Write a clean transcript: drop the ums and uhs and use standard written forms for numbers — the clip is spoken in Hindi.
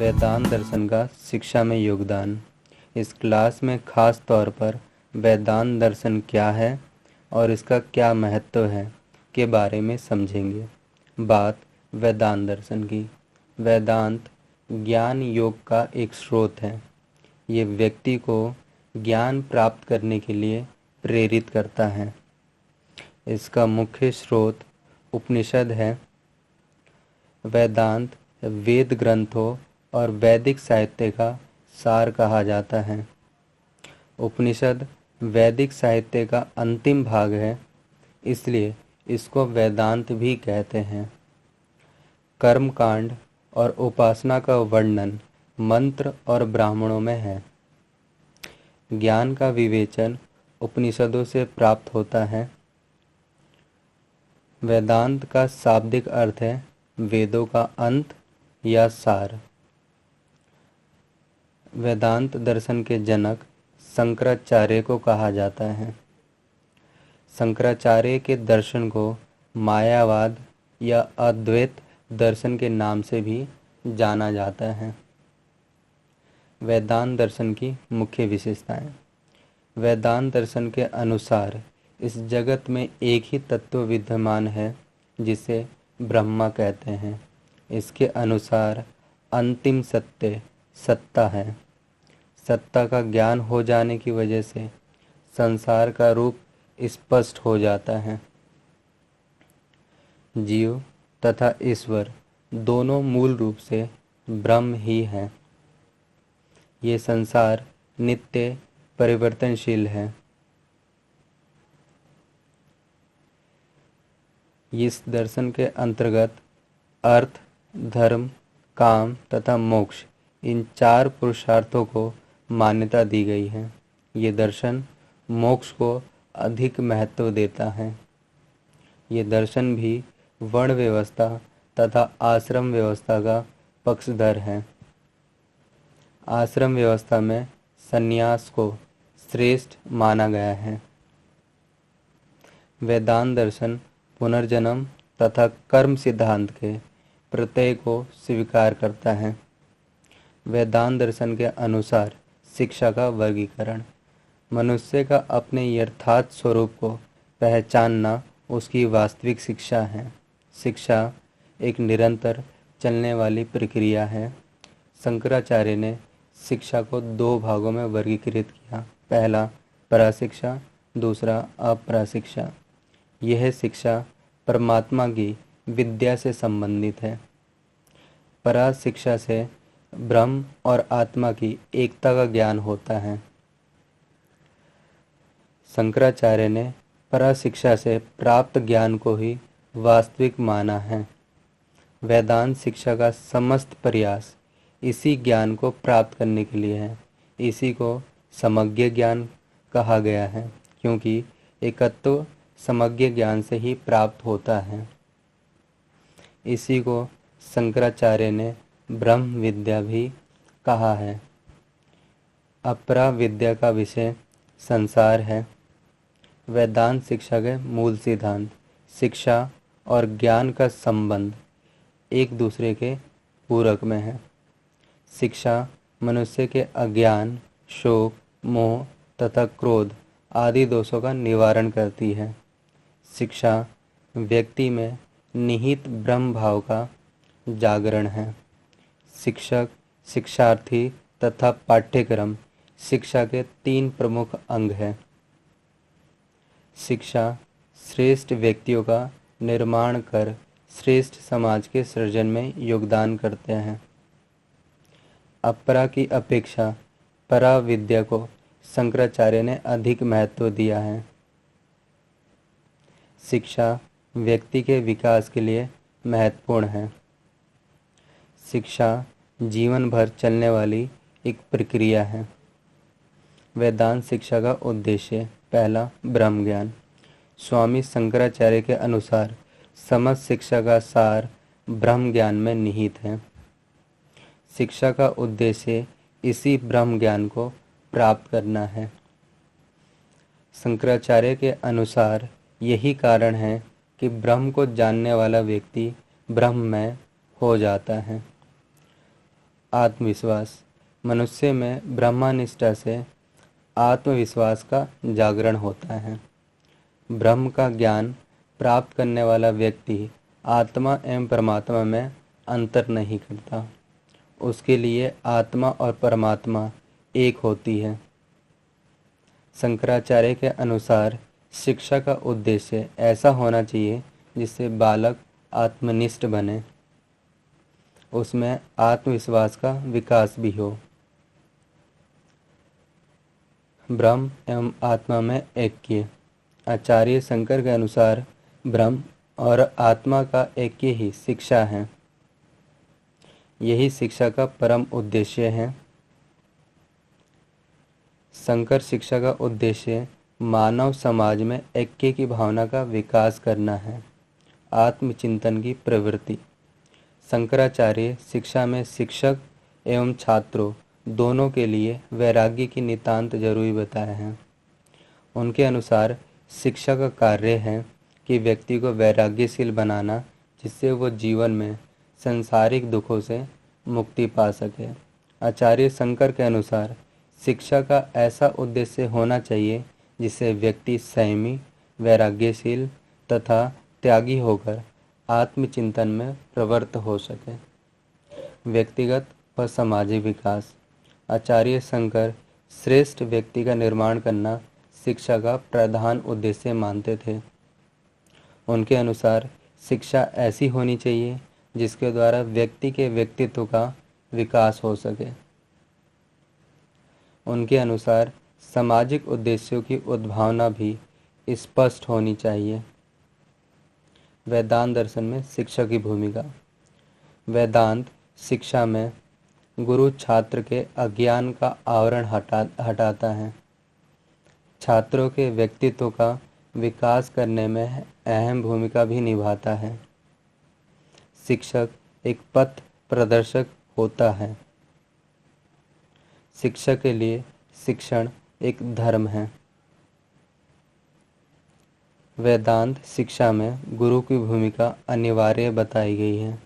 वेदांत दर्शन का शिक्षा में योगदान। इस क्लास में खास तौर पर वेदांत दर्शन क्या है और इसका क्या महत्व है के बारे में समझेंगे। बात वेदांत दर्शन की। वेदांत ज्ञान योग का एक स्रोत है। ये व्यक्ति को ज्ञान प्राप्त करने के लिए प्रेरित करता है। इसका मुख्य स्रोत उपनिषद है। वेदांत वेद ग्रंथों और वैदिक साहित्य का सार कहा जाता है। उपनिषद वैदिक साहित्य का अंतिम भाग है, इसलिए इसको वेदांत भी कहते हैं। कर्मकांड और उपासना का वर्णन मंत्र और ब्राह्मणों में है। ज्ञान का विवेचन उपनिषदों से प्राप्त होता है। वेदांत का शाब्दिक अर्थ है वेदों का अंत या सार। वेदांत दर्शन के जनक शंकराचार्य को कहा जाता है। शंकराचार्य के दर्शन को मायावाद या अद्वैत दर्शन के नाम से भी जाना जाता है। वेदांत दर्शन की मुख्य विशेषताएं। वेदांत दर्शन के अनुसार इस जगत में एक ही तत्व विद्यमान है जिसे ब्रह्मा कहते हैं। इसके अनुसार अंतिम सत्य सत्ता है। सत्ता का ज्ञान हो जाने की वजह से संसार का रूप स्पष्ट हो जाता है। जीव तथा ईश्वर दोनों मूल रूप से ब्रह्म ही हैं। ये संसार नित्य परिवर्तनशील है। इस दर्शन के अंतर्गत अर्थ, धर्म, काम तथा मोक्ष इन चार पुरुषार्थों को मान्यता दी गई है। ये दर्शन मोक्ष को अधिक महत्व देता है। ये दर्शन भी वर्ण व्यवस्था तथा आश्रम व्यवस्था का पक्षधर है। आश्रम व्यवस्था में संन्यास को श्रेष्ठ माना गया है। वेदांत दर्शन पुनर्जन्म तथा कर्म सिद्धांत के प्रत्यय को स्वीकार करता है। वेदांत दर्शन के अनुसार शिक्षा का वर्गीकरण। मनुष्य का अपने यथार्थ स्वरूप को पहचानना उसकी वास्तविक शिक्षा है। शिक्षा एक निरंतर चलने वाली प्रक्रिया है। शंकराचार्य ने शिक्षा को दो भागों में वर्गीकृत किया। पहला पराशिक्षा, दूसरा अपराशिक्षा। यह शिक्षा परमात्मा की विद्या से संबंधित है। पराशिक्षा से ब्रह्म और आत्मा की एकता का ज्ञान होता है। शंकराचार्य ने पराशिक्षा से प्राप्त ज्ञान को ही वास्तविक माना है। वेदांत शिक्षा का समस्त प्रयास इसी ज्ञान को प्राप्त करने के लिए है। इसी को समग्र ज्ञान कहा गया है, क्योंकि एकत्व समग्र ज्ञान से ही प्राप्त होता है। इसी को शंकराचार्य ने ब्रह्म विद्या भी कहा है। अपरा विद्या का विषय संसार है। वेदांत शिक्षा के मूल सिद्धांत। शिक्षा और ज्ञान का संबंध एक दूसरे के पूरक में है। शिक्षा मनुष्य के अज्ञान, शोक, मोह तथा क्रोध आदि दोषों का निवारण करती है। शिक्षा व्यक्ति में निहित ब्रह्म भाव का जागरण है। शिक्षक, शिक्षार्थी तथा पाठ्यक्रम शिक्षा के तीन प्रमुख अंग हैं। शिक्षा श्रेष्ठ व्यक्तियों का निर्माण कर श्रेष्ठ समाज के सृजन में योगदान करते हैं। अपरा की अपेक्षा परा विद्या को शंकराचार्य ने अधिक महत्व दिया है। शिक्षा व्यक्ति के विकास के लिए महत्वपूर्ण है। शिक्षा जीवन भर चलने वाली एक प्रक्रिया है। वेदांत शिक्षा का उद्देश्य। पहला, ब्रह्म ज्ञान। स्वामी शंकराचार्य के अनुसार समस्त शिक्षा का सार ब्रह्म ज्ञान में निहित है। शिक्षा का उद्देश्य इसी ब्रह्म ज्ञान को प्राप्त करना है। शंकराचार्य के अनुसार यही कारण है कि ब्रह्म को जानने वाला व्यक्ति ब्रह्ममय हो जाता है। आत्मविश्वास। मनुष्य में ब्रह्मनिष्ठा से आत्मविश्वास का जागरण होता है। ब्रह्म का ज्ञान प्राप्त करने वाला व्यक्ति आत्मा एवं परमात्मा में अंतर नहीं करता। उसके लिए आत्मा और परमात्मा एक होती है। शंकराचार्य के अनुसार शिक्षा का उद्देश्य ऐसा होना चाहिए जिससे बालक आत्मनिष्ठ बने, उसमें आत्मविश्वास का विकास भी हो। ब्रह्म एवं आत्मा में ऐक्य। आचार्य शंकर के अनुसार ब्रह्म और आत्मा का ऐक्य ही शिक्षा है। यही शिक्षा का परम उद्देश्य है। शंकर शिक्षा का उद्देश्य मानव समाज में ऐक्य की भावना का विकास करना है, आत्मचिंतन की प्रवृत्ति। शंकराचार्य शिक्षा में शिक्षक एवं छात्रों दोनों के लिए वैराग्य की नितांत जरूरी बताए हैं। उनके अनुसार शिक्षा का कार्य है कि व्यक्ति को वैराग्यशील बनाना, जिससे वो जीवन में संसारिक दुखों से मुक्ति पा सके। आचार्य शंकर के अनुसार शिक्षा का ऐसा उद्देश्य होना चाहिए जिससे व्यक्ति संयमी, वैराग्यशील तथा त्यागी होकर आत्मचिंतन में प्रवृत्त हो सके। व्यक्तिगत व सामाजिक विकास। आचार्य शंकर श्रेष्ठ व्यक्ति का निर्माण करना शिक्षा का प्रधान उद्देश्य मानते थे। उनके अनुसार शिक्षा ऐसी होनी चाहिए जिसके द्वारा व्यक्ति के व्यक्तित्व का विकास हो सके। उनके अनुसार सामाजिक उद्देश्यों की उद्भावना भी स्पष्ट होनी चाहिए। वेदांत दर्शन में शिक्षा की भूमिका। वेदांत शिक्षा में गुरु छात्र के अज्ञान का आवरण हटाता है, छात्रों के व्यक्तित्व का विकास करने में अहम भूमिका भी निभाता है। शिक्षक एक पथ प्रदर्शक होता है। शिक्षक के लिए शिक्षण एक धर्म है। वेदांत शिक्षा में गुरु की भूमिका अनिवार्य बताई गई है।